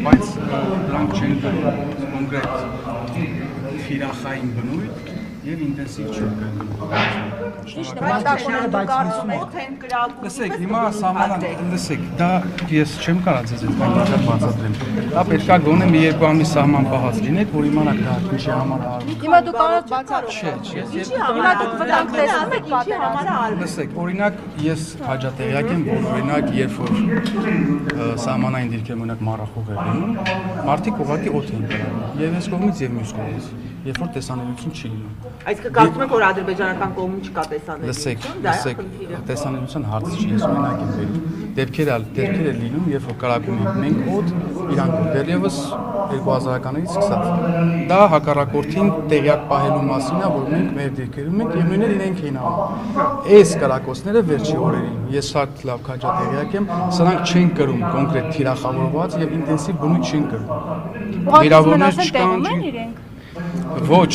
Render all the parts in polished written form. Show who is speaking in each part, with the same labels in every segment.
Speaker 1: Բայց դրանք չեն կոնկրետ թիրախային բնույթ եւ ինտենսիվ չեն Լսեք, հիմա սահմանան, լսեք, դա ես չեմ կարող ձեզ այդ բանը բացատրեմ։ Դա պետքա գոնե մի երկու ամիս սահման պահած լինեք, որ իմանաք դա ինչի համար արվում։
Speaker 2: Հիմա դուք կարող բացատրեք։
Speaker 1: Չէ,
Speaker 2: Հիմա դուք վտանգ տեսնում եք պատերազմը։
Speaker 1: Լսեք, օրինակ ես հաջատեղյակ եմ, որ օրինակ երբ որ սահմանային դիրքերում օրինակ մառախուղ է լինում, մարդիկ ուղղակի օդ են գնում, եւ այս կողմից եւ մյուս կողմից, երբ որ տեսանելիություն չի լինում։
Speaker 3: Այսինքն կարծում եք, որ ադրբեջանական կողմում չկա տեսանելիություն,
Speaker 1: լսեք, տեսանելիության հարցը չի, ես օրինակ եմ բերում, դեպքեր է լինում, երբ որ կրակում ենք մենք օդ, իրանք դեռևս 2000-ականներից սկսած։ Դա հակառակորդին տեղյակ պահելու մասին է, որ մենք մեր դիրքերում ենք եւ նույնը իրենք էին անում։ Այս կրակոցները վերջի օրերին ես շատ լավ քաջատեղյակ եմ, սրանք չեն կրում կոնկրետ թիրախավորված եւ ինտենսիվ բնույթ չեն կրում։
Speaker 2: Վիրավորներ չկան։
Speaker 1: Ոչ,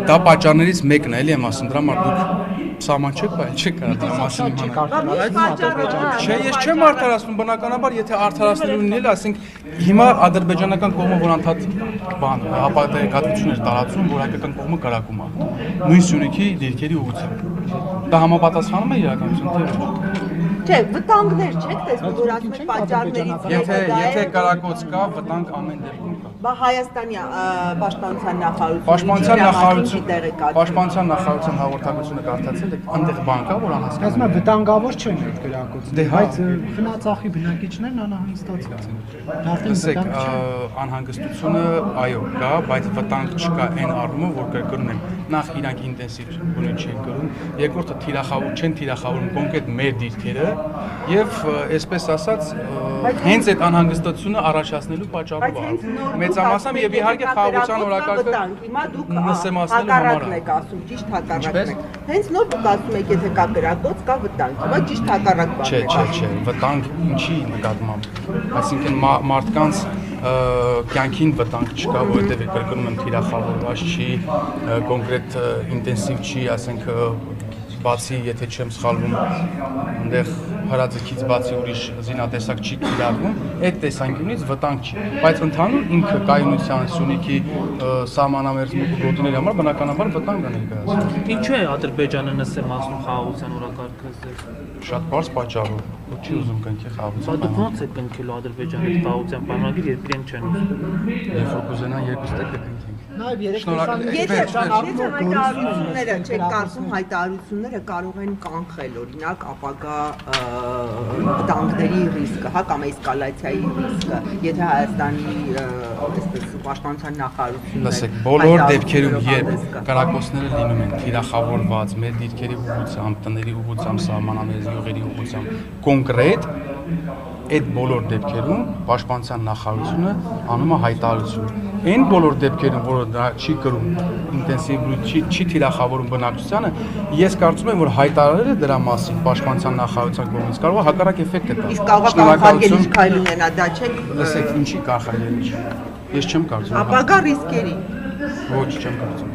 Speaker 1: դա պատճառներից մեկն է, էլի եմ ասում, դրա համար դուք սահման չեք բայց չեք կարող դրա մասին իմանալ։ Չէ, ես չեմ արդարացնում, բնականաբար, եթե արդարացնելու լինել, ասենք հիմա ադրբեջանական կողմը որ անդադ բան, հապատակություններ տարածում, որ հայկական կողմը կրակում է։ Նույն Սյունիքի դիրքերի ուղղությամբ։ Դա համապատասխանում է իրականություն, թե ոչ։
Speaker 3: Չէ, վտանգներ չեք տեսնում, որ ասում եք պատճառներից
Speaker 1: Եթե կրակոց կա, վտանգ ամեն դեպքում կա։
Speaker 3: Բա Հայաստանի պաշտպանության
Speaker 1: Պաշտպանության նախարարության հաղորդակցությունը կարդացել եք, այնտեղ բան կա, որ անհասկանալի։
Speaker 4: Ասում եմ վտանգավոր չեն այդ կրակոցները, բայց խնացախի բնակիչներն անհանգստացած են։
Speaker 1: Լսեք, անհանգստությունը այո կա, բայց վտանգ չկա այն առումով, որ կրկնում եմ, նախ իրանք ինտենսիվ բնույթ չեն կրում, երկրորդը չեն թիրախավորում կոնկրետ մեր դիրքերը եւ այսպես ասած հենց այդ անհանգստությունը առաջացնելու պատճառով է։ Մեծամասամբ եւ իհարկե խաղաղության օրակարգը
Speaker 3: հիմա դուք հակառակն եք ասում, ճիշտ հակառակն եք։ Հենց նոր դուք ասում եք, եթե կա կրակոց, կա վտանգ, հիմա ճիշտ հակառակ բան եք։
Speaker 1: Չէ, վտանգ ինչի նկատմամբ։ Այսինքն մարդկանց կյանքին վտանգ չկա, որովհետև կրկնում եմ թիրախավորված չի, կոնկրետ ինտենսիվ չի, ասենք բացի, եթե չեմ սխալվում, այնտեղ հրաձգից բացի ուրիշ զինատեսակ չի կիրառվում, այդ տեսանկյունից վտանգ չի, բայց ընդհանուր ինքը կայունության Սյունիքի սահմանամերձ գոտիների համար բնականաբար վտանգ է ներկայացնում։
Speaker 5: Ինչու է Ադրբեջանը նսեմացնում խաղաղության օրակարգը ձեզ։
Speaker 1: Շատ բարձ պատճառով, որ չի ուզում կնքի խաղաղության։
Speaker 5: Դուք ո՞նց եք կնքելու Ադրբեջանի խաղաղության պայմանագիր, երբ իրենք չեն ուզում։
Speaker 1: Երբ որ կուզենան երկուստեք կնքենք։
Speaker 4: Նաև
Speaker 3: Եթե հայտարարությունները չեք կարծում, հայտարարությունները կարող են կանխել օրինակ ապագա վտանգների ռիսկը, հա կամ էսկալացիայի ռիսկը, եթե Հայաստանի այսպես պաշտպանության նախարարությունները
Speaker 1: Լսեք, բոլոր դեպքերում երբ կրակոցները լինում են թիրախավորված մեր դիրքերի ուղղությամբ, տների ուղղությամբ, սահմանամերձ յուղերի ուղղությամբ կոնկրետ այդ բոլոր դեպքերում պաշտպանության նախարարությունը անում է հայտարարություն։ Այն բոլոր դեպքերում, որը դա չի կրում ինտենսիվ չի թիրախավորում բնակչությանը, ես կարծում եմ, որ հայտարարելը դրա մասին պաշտպանության նախարարության կողմից կարող է հակառակ էֆեկտ է տալ։
Speaker 3: Իսկ կարող է կանխարգելիչ քայլ ունենա, դա չէ։
Speaker 1: Լսեք, ինչի կանխարգելիչ։ Ես չեմ կարծում։
Speaker 3: Ապագա ռիսկերի։
Speaker 1: Ոչ, չեմ կարծում։